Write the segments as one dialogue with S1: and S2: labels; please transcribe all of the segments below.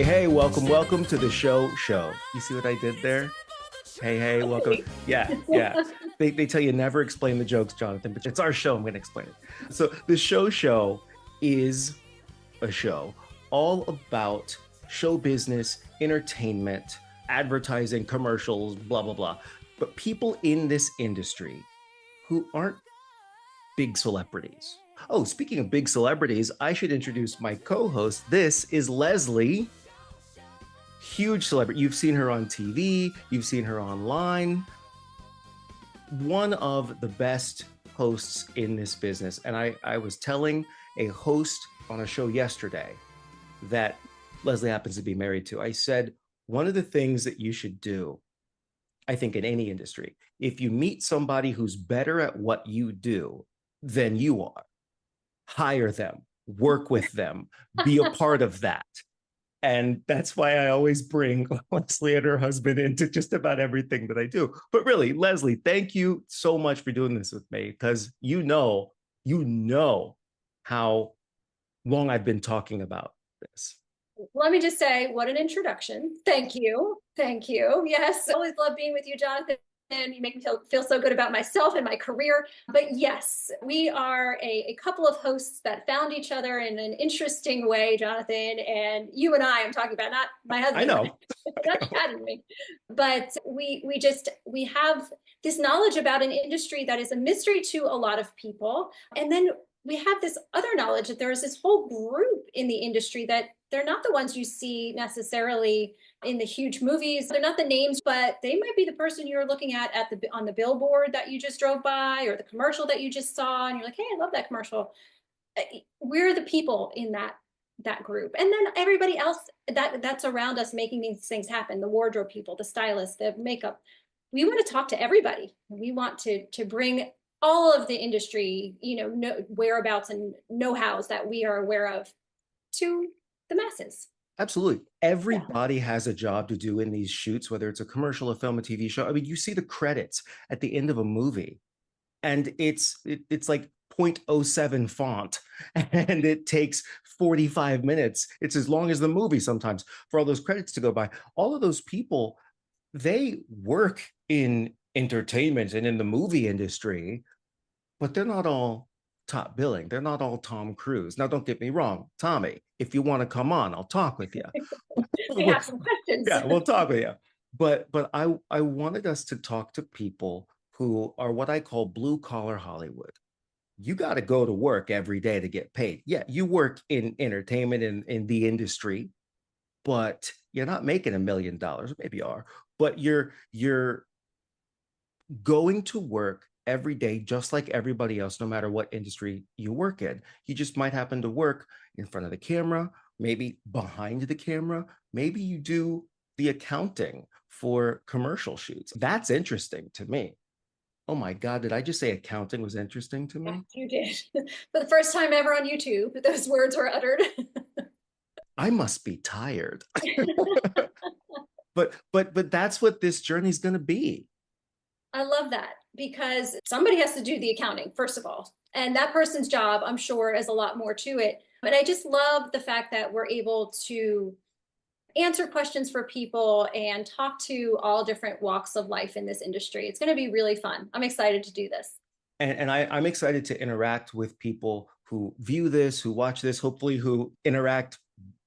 S1: Hey, welcome to the show. You see what I did there? Hey, welcome. Yeah. They tell you never explain the jokes, Jonathan, but it's our show. I'm going to explain it. So the show is a show all about show business, entertainment, advertising, commercials, blah, blah, blah. But people in this industry who aren't big celebrities. Oh, speaking of big celebrities, I should introduce my co-host. This is Leslie. Huge celebrity. You've seen her on TV, you've seen her online. One of the best hosts in this business. And I was telling a host on a show yesterday that Leslie happens to be married to. I said, one of the things that you should do, I think in any industry, if you meet somebody who's better at what you do than you are, hire them, work with them, be a part of that. And that's why I always bring Leslie and her husband into just about everything that I do. But really, Leslie, thank you so much for doing this with me, because you know how long I've been talking about this.
S2: Let me just say, what an introduction. Thank you. Thank you. Yes, I always love being with you, Jonathan. And you make me feel so good about myself and my career. But yes, we are a couple of hosts that found each other in an interesting way, Jonathan. And you and I'm talking about, not my husband.
S1: I know.
S2: Not Chad and me. But we have this knowledge about an industry that is a mystery to a lot of people. And then we have this other knowledge that there is this whole group in the industry that they're not the ones you see necessarily in the huge movies. They're not the names, but they might be the person you're looking at on the billboard that you just drove by, or the commercial that you just saw, and you're like, hey, I love that commercial. We're the people in that group. And then everybody else that's around us making these things happen, the wardrobe people, the stylists, the makeup. We want to talk to everybody. We want to bring all of the industry, whereabouts and know-hows that we are aware of to the masses.
S1: Absolutely. Everybody has a job to do in these shoots, whether it's a commercial, a film, a TV show. I mean, you see the credits at the end of a movie, and it's like 0.07 font, and it takes 45 minutes. It's as long as the movie sometimes for all those credits to go by. All of those people, they work in entertainment and in the movie industry, but they're not all top billing. They're not all Tom Cruise. Now, don't get me wrong, Tommy, if you want to come on, I'll talk with you.
S2: We have some questions.
S1: Yeah, we'll talk with you. But I wanted us to talk to people who are what I call blue collar Hollywood. You got to go to work every day to get paid. Yeah, you work in entertainment and in the industry, but you're not making $1 million. Maybe you are, but you're going to work every day, just like everybody else, no matter what industry you work in. You just might happen to work in front of the camera, maybe behind the camera, maybe you do the accounting for commercial shoots. That's interesting to me. Oh my God, did I just say accounting was interesting to me?
S2: You did. For the first time ever on YouTube, those words were uttered.
S1: I must be tired. but that's what this journey is going to be.
S2: I love that, because somebody has to do the accounting, first of all. And that person's job, I'm sure, is a lot more to it. But I just love the fact that we're able to answer questions for people and talk to all different walks of life in this industry. It's going to be really fun. I'm excited to do this.
S1: And I'm excited to interact with people who view this, who watch this, hopefully who interact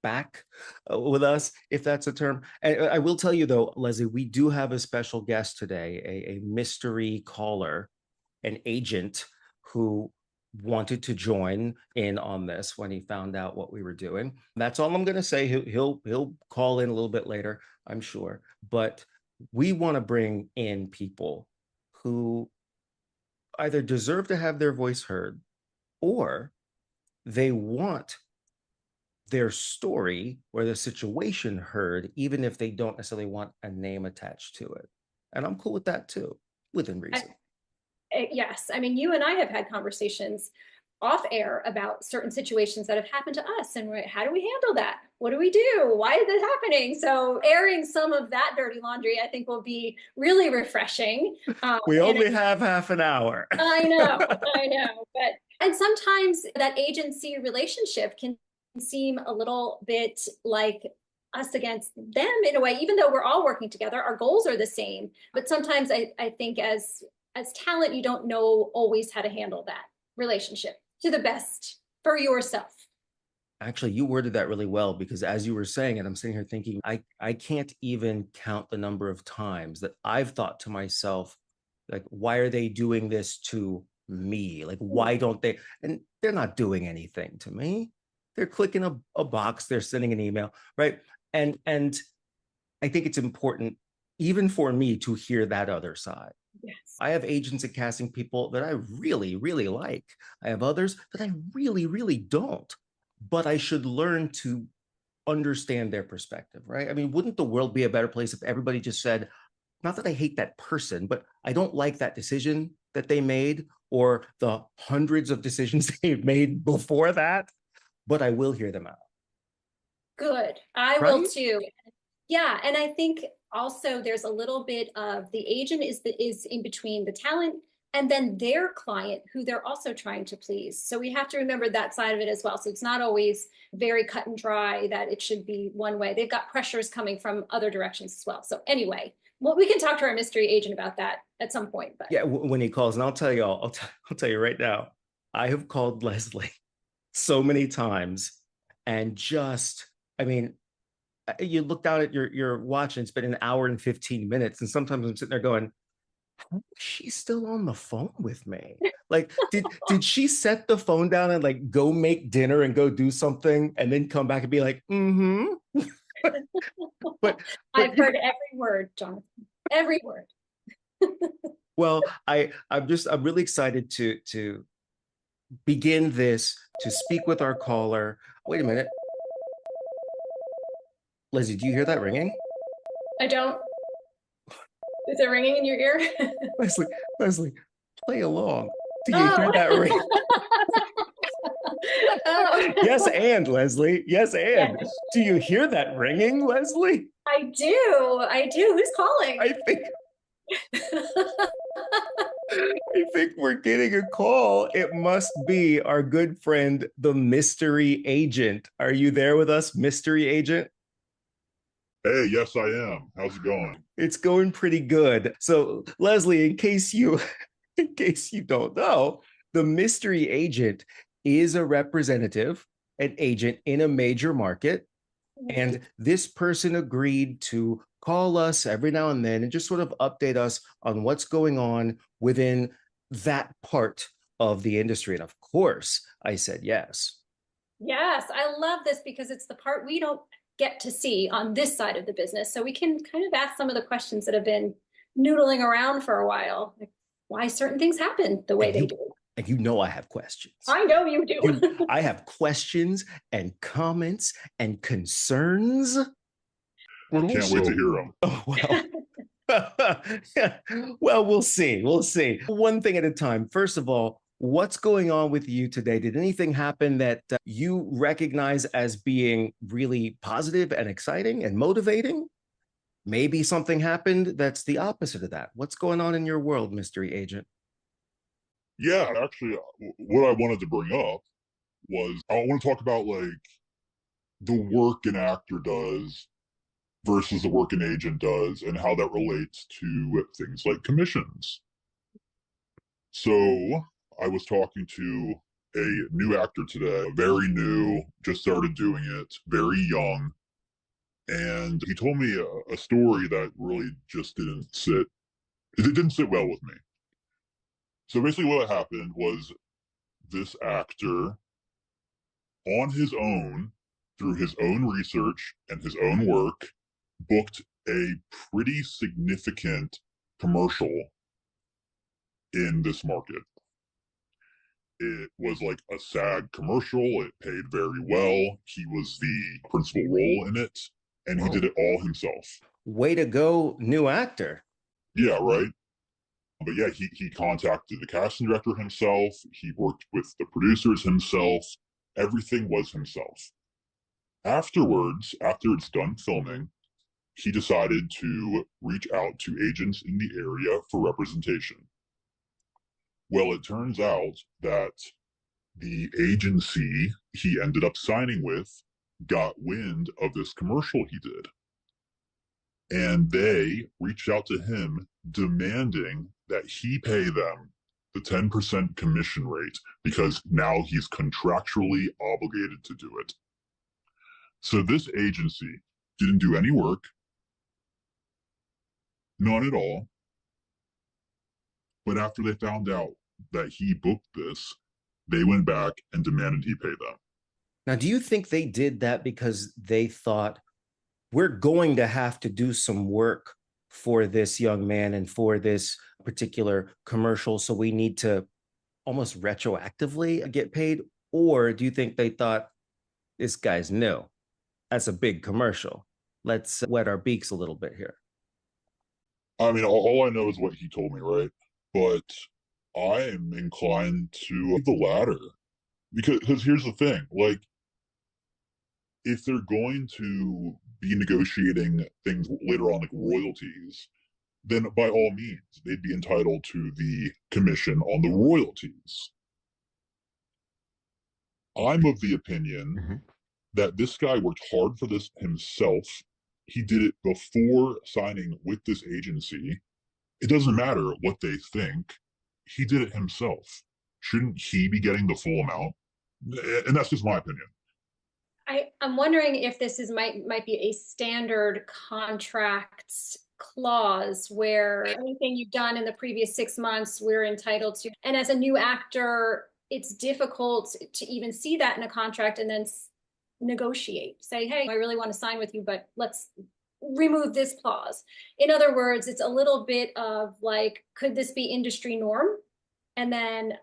S1: back with us, if that's a term. And I will tell you though, Leslie, we do have a special guest today, a mystery caller, an agent who wanted to join in on this when he found out what we were doing. That's all I'm going to say. He'll call in a little bit later, I'm sure. But we want to bring in people who either deserve to have their voice heard, or they want their story or the situation heard, even if they don't necessarily want a name attached to it. And I'm cool with that too, within reason.
S2: Yes. I mean, you and I have had conversations off air about certain situations that have happened to us, and how do we handle that? What do we do? Why is this happening? So airing some of that dirty laundry, I think, will be really refreshing.
S1: We only have half an hour.
S2: I know, and sometimes that agency relationship can seem a little bit like us against them in a way, even though we're all working together, our goals are the same. But sometimes I think as talent, you don't know always how to handle that relationship to the best for yourself.
S1: Actually, you worded that really well, because as you were saying it, I'm sitting here thinking, I can't even count the number of times that I've thought to myself, like, why are they doing this to me? Like, why don't they? And they're not doing anything to me. They're clicking a box, they're sending an email, right? And I think it's important, even for me, to hear that other side.
S2: Yes.
S1: I have agents and casting people that I really, really like. I have others that I really, really don't. But I should learn to understand their perspective, right? I mean, wouldn't the world be a better place if everybody just said, not that I hate that person, but I don't like that decision that they made, or the hundreds of decisions they've made before that, but I will hear them out.
S2: Good. I
S1: Right?
S2: will too. Yeah, and I think also there's a little bit of the agent is in between the talent and then their client who they're also trying to please. So we have to remember that side of it as well. So it's not always very cut and dry that it should be one way. They've got pressures coming from other directions as well. So anyway, well, we can talk to our mystery agent about that at some point. But
S1: Yeah, when he calls, and I'll tell you all, I'll tell you right now, I have called Leslie so many times, and just, I mean, you look down at your watch and it's been an hour and 15 minutes, and sometimes I'm sitting there going, how is she still on the phone with me? Like, did she set the phone down and like go make dinner and go do something and then come back and be like, mm-hmm. but
S2: I've heard every word, Jonathan, every word.
S1: Well, I'm really excited to begin this, to speak with our caller. Wait a minute. Leslie, do you hear that ringing?
S2: I don't. Is it ringing in your ear?
S1: Leslie, play along. Do you hear that ring?
S2: Oh.
S1: Yes, and Leslie. Yes, and
S2: Yes.
S1: do you hear that ringing, Leslie?
S2: I do. I do. Who's calling?
S1: I think we're getting a call. It must be our good friend, the mystery agent. Are you there with us, mystery agent?
S3: Hey, yes, I am. How's it going?
S1: It's going pretty good. So, Leslie, in case you don't know, the mystery agent is a representative, an agent in a major market. And this person agreed to call us every now and then and just sort of update us on what's going on within that part of the industry. And of course, I said yes.
S2: Yes, I love this because it's the part we don't get to see on this side of the business. So we can kind of ask some of the questions that have been noodling around for a while, like why certain things happen the way they do.
S1: And you know I have questions.
S2: I know you do.
S1: I have questions and comments and concerns.
S3: Can't wait to hear them.
S1: Oh, well. Well, we'll see. We'll see. One thing at a time. First of all, what's going on with you today? Did anything happen that you recognize as being really positive and exciting and motivating? Maybe something happened that's the opposite of that. What's going on in your world, mystery agent?
S3: Yeah, actually, what I wanted to bring up was I want to talk about like the work an actor does versus the work an agent does and how that relates to things like commissions. So I was talking to a new actor today, very new, just started doing it, very young. And he told me a story that really just it didn't sit well with me. So basically what happened was this actor, on his own, through his own research and his own work, booked a pretty significant commercial in this market. It was like a SAG commercial. It paid very well. He was the principal role in it, and he did it all himself.
S1: Way to go, new actor.
S3: Yeah, right? But yeah, he contacted the casting director himself. He worked with the producers himself. Everything was himself. Afterwards, after it's done filming, he decided to reach out to agents in the area for representation. Well, it turns out that the agency he ended up signing with got wind of this commercial he did. And they reached out to him demanding that he pay them the 10% commission rate because now he's contractually obligated to do it. So this agency didn't do any work, none at all. But after they found out that he booked this, they went back and demanded he pay them.
S1: Now, do you think they did that because they thought we're going to have to do some work for this young man and for this particular commercial, so we need to almost retroactively get paid? Or do you think they thought, this guy's new, that's a big commercial, let's wet our beaks a little bit here?
S3: I mean, all I know is what he told me, right? But I am inclined to the latter because here's the thing, like, if they're going to be negotiating things later on, like royalties, then by all means, they'd be entitled to the commission on the royalties. I'm of the opinion that this guy worked hard for this himself. He did it before signing with this agency. It doesn't matter what they think. He did it himself. Shouldn't he be getting the full amount? And that's just my opinion.
S2: I'm wondering if this might be a standard contracts clause where anything you've done in the previous 6 months, we're entitled to. And as a new actor, it's difficult to even see that in a contract and then negotiate. Say, hey, I really want to sign with you, but let's remove this clause. In other words, it's a little bit of like, could this be industry norm? And then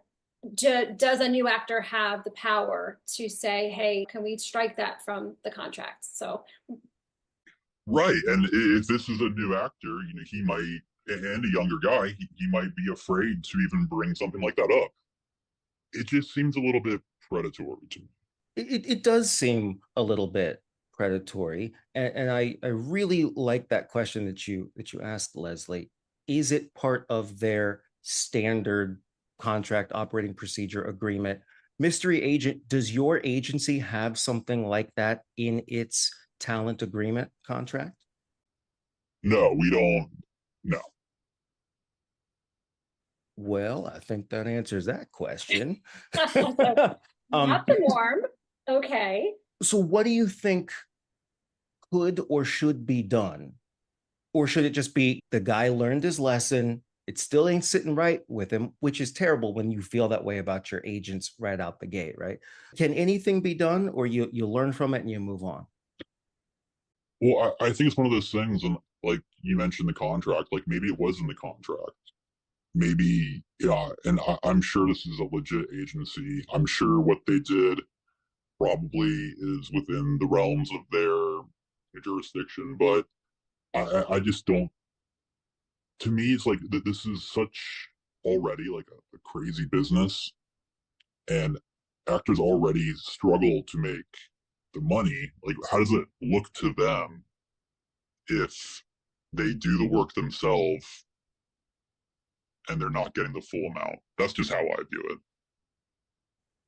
S2: does a new actor have the power to say, hey, can we strike that from the contract? So
S3: right. And if this is a new actor, he might, and a younger guy, he might be afraid to even bring something like that up. It just seems a little bit predatory to me.
S1: It does seem a little bit predatory, and I really like that question that you asked, Leslie. Is it part of their standard contract operating procedure agreement? Mystery agent, does your agency have something like that in its talent agreement contract?
S3: No, we don't. No.
S1: Well, I think that answers that question.
S2: Not the norm. Okay.
S1: So what do you think could or should be done? Or should it just be the guy learned his lesson? It still ain't sitting right with him, which is terrible when you feel that way about your agents right out the gate, right? Can anything be done, or you learn from it and you move on?
S3: Well, I think it's one of those things, and like you mentioned the contract, like maybe it was in the contract. Maybe, yeah, and I'm sure this is a legit agency. I'm sure what they did probably is within the realms of their jurisdiction, but I just don't. To me, it's like this is such already like a crazy business, and actors already struggle to make the money. Like, how does it look to them if they do the work themselves and they're not getting the full amount? That's just how I view it.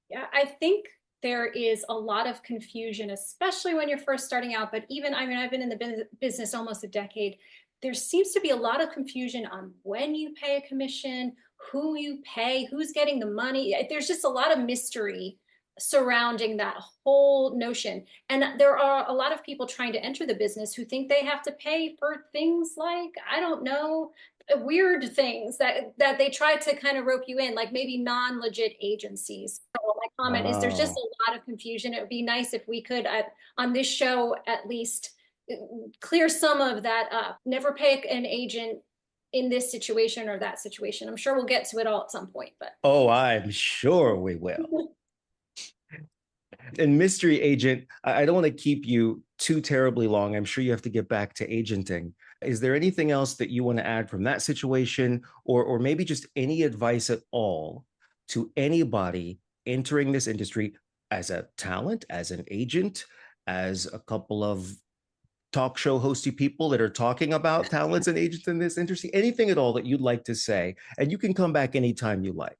S2: Yeah, I think there is a lot of confusion, especially when you're first starting out. But even, I mean, I've been in the business almost a decade. There seems to be a lot of confusion on when you pay a commission, who you pay, who's getting the money. There's just a lot of mystery surrounding that whole notion. And there are a lot of people trying to enter the business who think they have to pay for things like, I don't know, weird things that they try to kind of rope you in, like maybe non-legit agencies. So my comment is there's just a lot of confusion. It would be nice if we could, on this show, at least clear some of that up. Never pay an agent in this situation or that situation. I'm sure we'll get to it all at some point, but.
S1: Oh, I'm sure we will. And mystery agent, I don't want to keep you too terribly long. I'm sure you have to get back to agenting. Is there anything else that you want to add from that situation, or maybe just any advice at all to anybody entering this industry as a talent, as an agent, as a couple of talk show hosty people that are talking about talents and agents in this industry? Anything at all that you'd like to say? And you can come back anytime you like.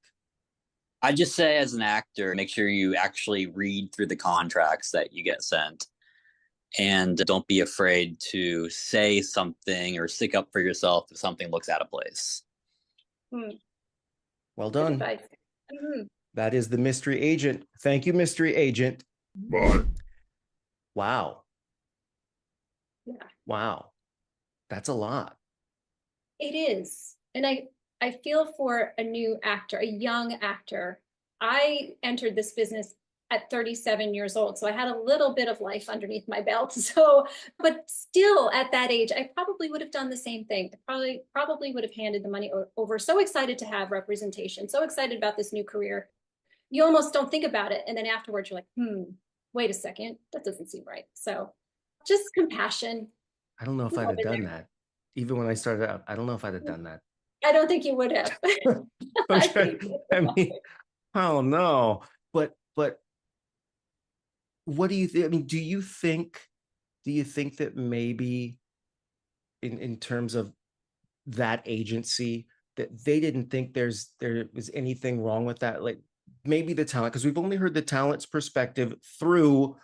S4: I just say, as an actor, make sure you actually read through the contracts that you get sent. And don't be afraid to say something or stick up for yourself if something looks out of place.
S1: Well done.
S2: Mm-hmm.
S1: That is the mystery agent. Thank you, mystery agent.
S3: Bye.
S1: Wow.
S2: Yeah.
S1: Wow. That's a lot.
S2: It is. And I feel for a new actor, a young actor. I entered this business at 37 years old, so I had a little bit of life underneath my belt. So, but still at that age, I probably would have done the same thing. I probably would have handed the money over. So excited to have representation, so excited about this new career. You almost don't think about it. And then afterwards you're like, wait a second, that doesn't seem right. So just compassion.
S1: I don't know if I'd have done that. Even when I started out, I don't know if I'd have done that.
S2: I don't think you would have.
S1: I mean, I don't know. But what do you think? I mean, do you think that maybe in terms of that agency, that they didn't think there was anything wrong with that? Like maybe the talent, because we've only heard the talent's perspective through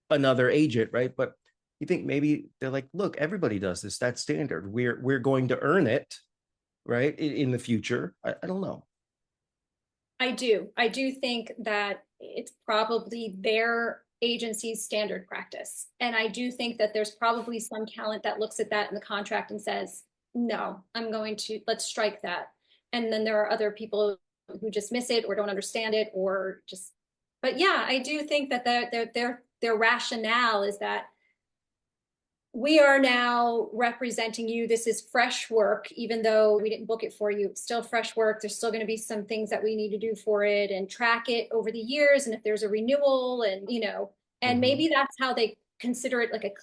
S1: another agent, right? But you think maybe they're like, look, everybody does this. That's standard. We're going to earn it, right? In the future. I don't know.
S2: I do think that it's probably their agency's standard practice. And I do think that there's probably some talent that looks at that in the contract and says, no, let's strike that. And then there are other people who just miss it or don't understand it or just, but yeah, I do think that their rationale is that we are now representing you. This is fresh work, even though we didn't book it for you. It's still fresh work. There's still going to be some things that we need to do for it and track it over the years. And if there's a renewal and maybe that's how they consider it, like a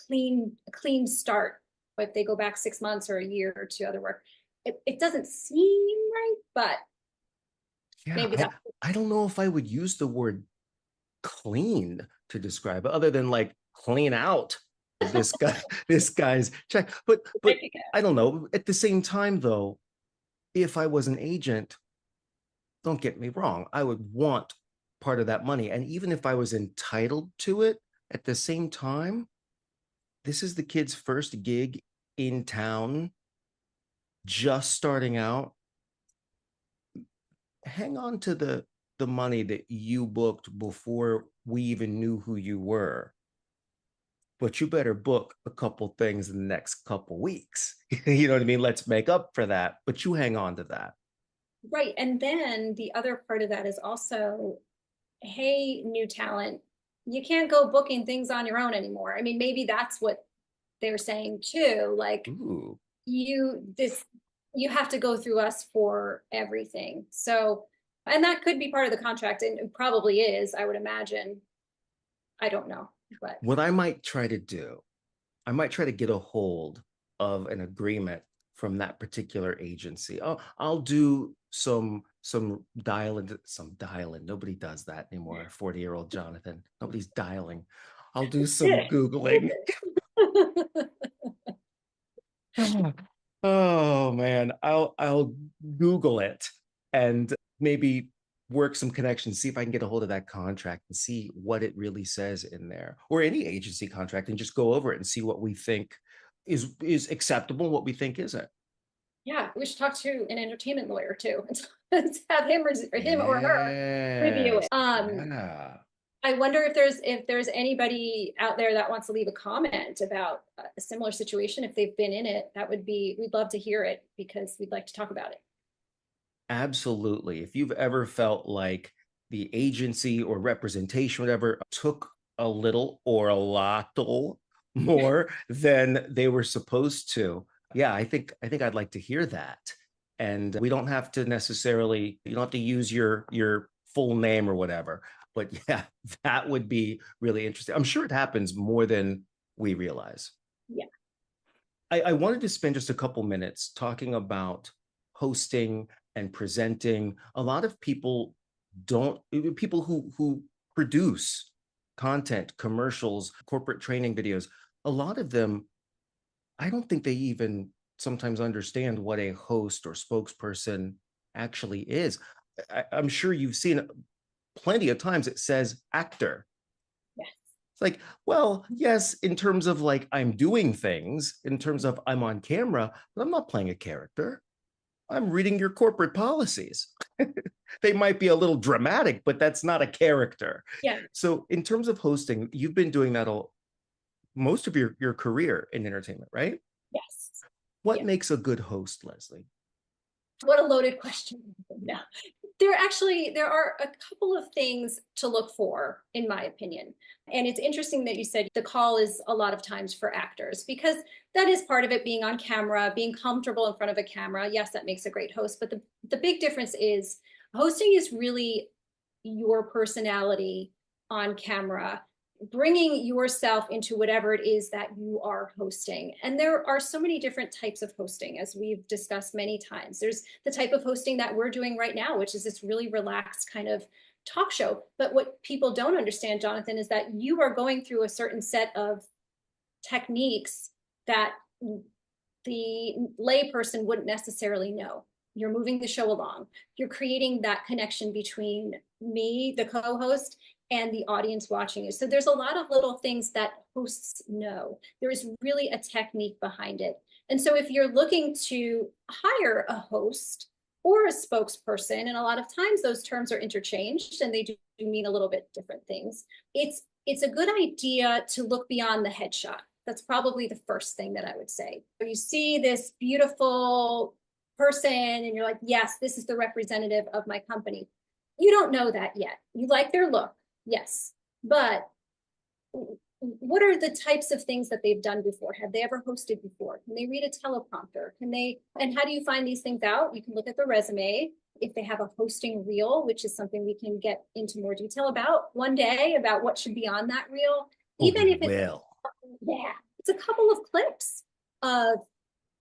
S2: clean start. If they go back 6 months or a year to other work, it doesn't seem right, but
S1: yeah,
S2: maybe that's.
S1: I don't know if I would use the word clean to describe it, other than like clean out this guy's check. But I don't know. At the same time, though, if I was an agent, don't get me wrong, I would want part of that money. And even if I was entitled to it, at the same time, this is the kid's first gig in town, just starting out. Hang on to the money that you booked before we even knew who you were. But you better book a couple things in the next couple weeks. You know what I mean? Let's make up for that. But you hang on to that.
S2: Right. And then the other part of that is also, hey, new talent, you can't go booking things on your own anymore. I mean, maybe that's what they're saying too. Like,
S1: Ooh.
S2: you have to go through us for everything. So, and that could be part of the contract, and it probably is, I would imagine. I don't know. But
S1: what I might try to do, I might try to get a hold of an agreement from that particular agency. I'll do some dialing. Nobody does that anymore. 40-year-old Jonathan. Nobody's dialing. I'll do some Googling. Oh man, I'll Google it and maybe work some connections, see if I can get a hold of that contract and see what it really says in there, or any agency contract, and just go over it and see what we think is acceptable, what we think isn't.
S2: Yeah, we should talk to an entertainment lawyer too. Let's have him or her review it.
S1: Yeah.
S2: I wonder if there's anybody out there that wants to leave a comment about a similar situation. If they've been in it, we'd love to hear it, because we'd like to talk about it.
S1: Absolutely. If you've ever felt like the agency or representation, whatever, took a little or a lot more than they were supposed to, yeah, I think I'd like to hear that. And we don't have to necessarily, you don't have to use your full name or whatever. But yeah, that would be really interesting. I'm sure it happens more than we realize.
S2: Yeah.
S1: I wanted to spend just a couple minutes talking about hosting and presenting. A lot of people who produce content, commercials, corporate training videos, a lot of them, I don't think they even sometimes understand what a host or spokesperson actually is. I'm sure you've seen plenty of times it says actor.
S2: Yes.
S1: It's like, well, yes, in terms of like I'm doing things, in terms of I'm on camera, but I'm not playing a character. I'm reading your corporate policies. They might be a little dramatic, but that's not a character.
S2: Yeah.
S1: So in terms of hosting, you've been doing that most of your career in entertainment, right?
S2: Yes.
S1: What
S2: Yeah.
S1: makes a good host, Leslie?
S2: What a loaded question. No. There are a couple of things to look for, in my opinion. And it's interesting that you said the call is a lot of times for actors, because that is part of it, being on camera, being comfortable in front of a camera. Yes, that makes a great host. But the big difference is hosting is really your personality on camera, bringing yourself into whatever it is that you are hosting. And there are so many different types of hosting, as we've discussed many times. There's the type of hosting that we're doing right now, which is this really relaxed kind of talk show. But what people don't understand, Jonathan, is that you are going through a certain set of techniques that the layperson wouldn't necessarily know. You're moving the show along. You're creating that connection between me, the co-host, and the audience watching you. So there's a lot of little things that hosts know. There is really a technique behind it. And so if you're looking to hire a host or a spokesperson, and a lot of times those terms are interchanged and they do mean a little bit different things, it's a good idea to look beyond the headshot. That's probably the first thing that I would say. You see this beautiful person and you're like, yes, this is the representative of my company. You don't know that yet. You like their look, yes. But what are the types of things that they've done before? Have they ever hosted before? Can they read a teleprompter? And how do you find these things out? You can look at the resume. If they have a hosting reel, which is something we can get into more detail about one day, about what should be on that reel. Even if it's, yeah, it's a couple of clips of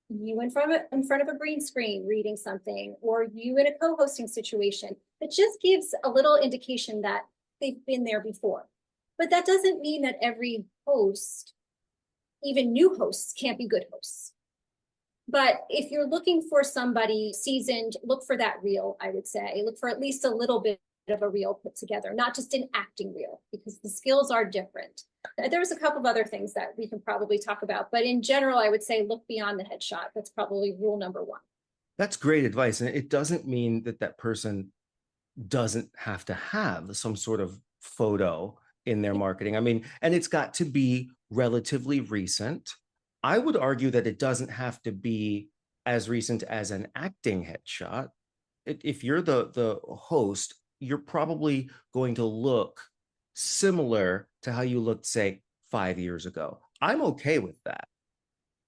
S2: you in front of a green screen reading something, or you in a co-hosting situation. It just gives a little indication that they've been there before. But that doesn't mean that every host, even new hosts, can't be good hosts. But if you're looking for somebody seasoned, look for that reel, I would say. Look for at least a little bit of a reel put together, not just an acting reel, because the skills are different. There's a couple of other things that we can probably talk about, but in general, I would say look beyond the headshot. That's probably rule number one.
S1: That's great advice. And it doesn't mean that that person doesn't have to have some sort of photo in their marketing. I mean, and it's got to be relatively recent. I would argue that it doesn't have to be as recent as an acting headshot. If you're the host, you're probably going to look similar to how you looked, say, 5 years ago. I'm okay with that.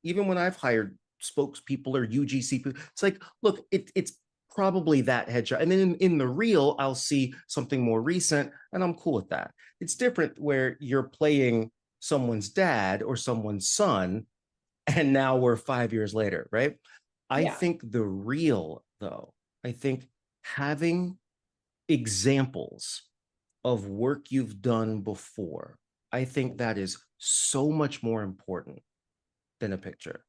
S1: Even when I've hired spokespeople or UGC people, it's like, look, it's probably that headshot. And then in the reel, I'll see something more recent and I'm cool with that. It's different where you're playing someone's dad or someone's son, and now we're 5 years later, right? I think the reel, though, I think having examples of work you've done before, I think that is so much more important than a picture.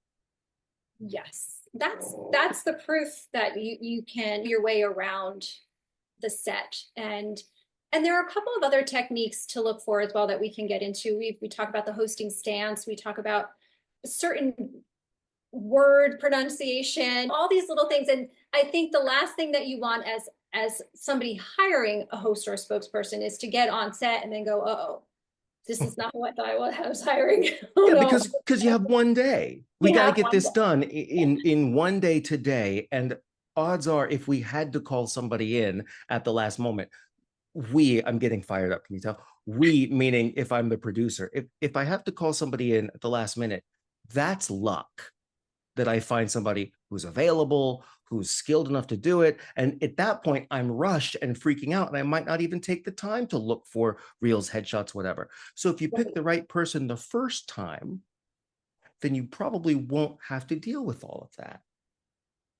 S2: Yes, that's the proof that you can your way around the set. And there are a couple of other techniques to look for as well that we can get into. We talk about the hosting stance, we talk about certain word pronunciation, all these little things. And I think the last thing that you want as somebody hiring a host or a spokesperson is to get on set and then go, uh-oh, this is not what I was hiring. Oh,
S1: yeah,
S2: no.
S1: because you have one day. We got to get this done in one day today. And odds are, if we had to call somebody in at the last moment, I'm getting fired up, can you tell? We, meaning if I'm the producer, if I have to call somebody in at the last minute, that's luck that I find somebody who's available, who's skilled enough to do it. And at that point, I'm rushed and freaking out, and I might not even take the time to look for reels, headshots, whatever. So if you pick the right person the first time, then you probably won't have to deal with all of that.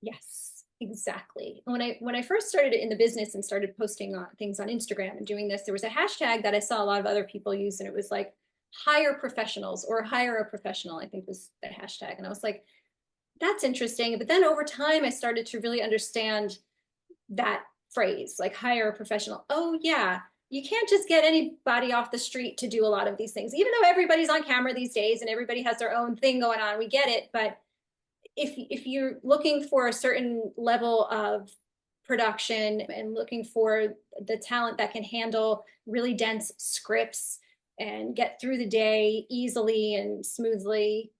S2: Yes, exactly. When I first started in the business and started posting on things on Instagram and doing this, there was a hashtag that I saw a lot of other people use, and it was like hire professionals or hire a professional, I think was the hashtag. And I was like, that's interesting. But then over time, I started to really understand that phrase, like hire a professional. Oh yeah, you can't just get anybody off the street to do a lot of these things, even though everybody's on camera these days and everybody has their own thing going on. We get it. But if you're looking for a certain level of production and looking for the talent that can handle really dense scripts and get through the day easily and smoothly,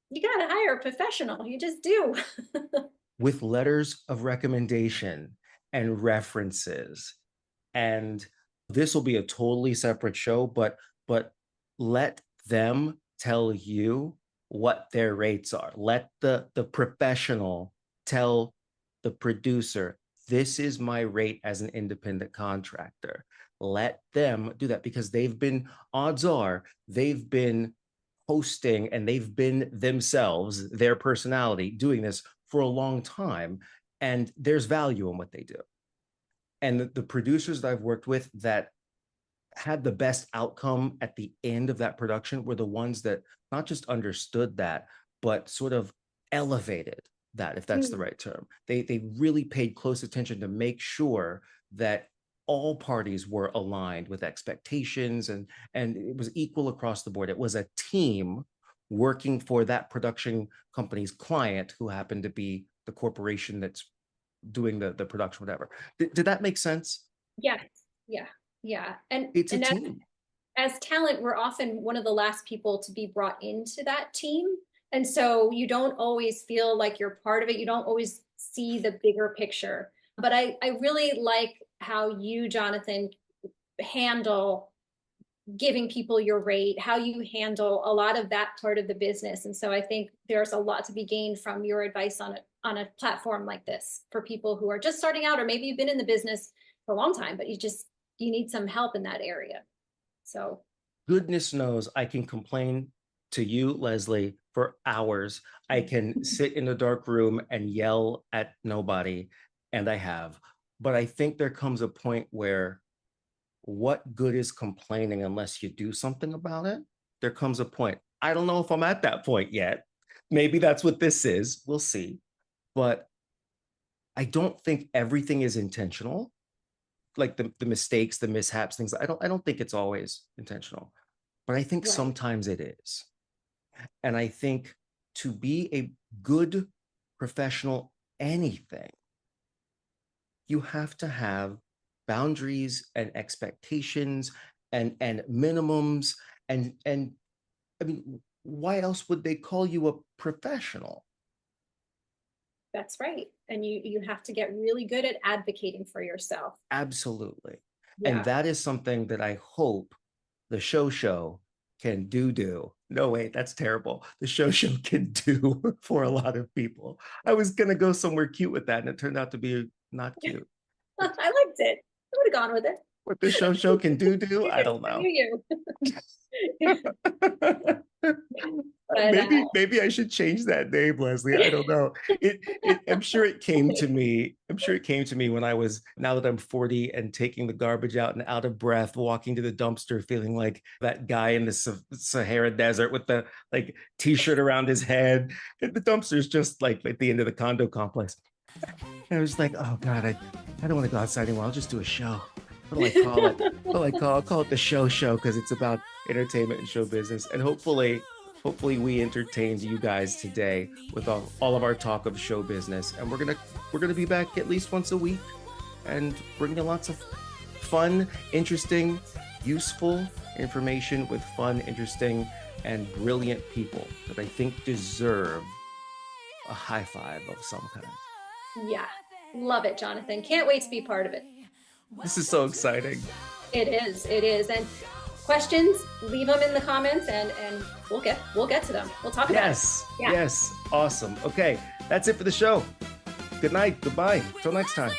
S2: you got to hire a professional. You just do.
S1: With letters of recommendation and references. And this will be a totally separate show, but let them tell you what their rates are. Let the professional tell the producer, this is my rate as an independent contractor. Let them do that, because odds are they've been hosting and they've been themselves, their personality, doing this for a long time, and there's value in what they do. And the producers that I've worked with that had the best outcome at the end of that production were the ones that not just understood that, but sort of elevated that, if that's the right term. They really paid close attention to make sure that all parties were aligned with expectations, and it was equal across the board. It was a team working for that production company's client, who happened to be the corporation that's doing the production, whatever. Did that make sense?
S2: Yes. Yeah. And
S1: it's a
S2: and
S1: team.
S2: As talent, we're often one of the last people to be brought into that team. And so you don't always feel like you're part of it. You don't always see the bigger picture. But I really like how you, Jonathan, handle giving people your rate, how you handle a lot of that part of the business. And so I think there's a lot to be gained from your advice on a platform like this for people who are just starting out, or maybe you've been in the business for a long time, but you need some help in that area. So
S1: goodness knows I can complain to you, Leslie, for hours. I can sit in a dark room and yell at nobody, and I have. But I think there comes a point where, what good is complaining unless you do something about it? There comes a point. I don't know if I'm at that point yet. Maybe that's what this is. We'll see. But I don't think everything is intentional. Like the mistakes, the mishaps, things. I don't think it's always intentional. But I think sometimes it is. And I think to be a good professional anything, you have to have boundaries and expectations and minimums. And I mean, why else would they call you a professional?
S2: that's right. And you have to get really good at advocating for yourself.
S1: Absolutely.
S2: Yeah.
S1: And that is something that I hope the show can do. No, wait, that's terrible. The show can do for a lot of people. I was going to go somewhere cute with that, and it turned out to be not cute.
S2: I liked it. I would have gone with it.
S1: What the show can do, I don't know. Maybe I should change that name, Leslie. I don't know. I'm sure it came to me. When I was, now that I'm 40 and taking the garbage out and out of breath, walking to the dumpster, feeling like that guy in the Sahara Desert with the t-shirt around his head. And the dumpster's just at the end of the condo complex. And I was like, oh God, I don't want to go outside anymore. I'll just do a show. What do I call it? I'll call it the show because it's about entertainment and show business. And hopefully we entertained you guys today with all of our talk of show business. And we're gonna be back at least once a week and bring you lots of fun, interesting, useful information with fun, interesting, and brilliant people that I think deserve a high five of some kind.
S2: Yeah, love it, Jonathan. Can't wait to be part of it.
S1: This is so exciting.
S2: It is. And questions, leave them in the comments and we'll get to them. We'll talk about it.
S1: Yes. Awesome. Okay, that's it for the show. Good night. Goodbye. Till next time.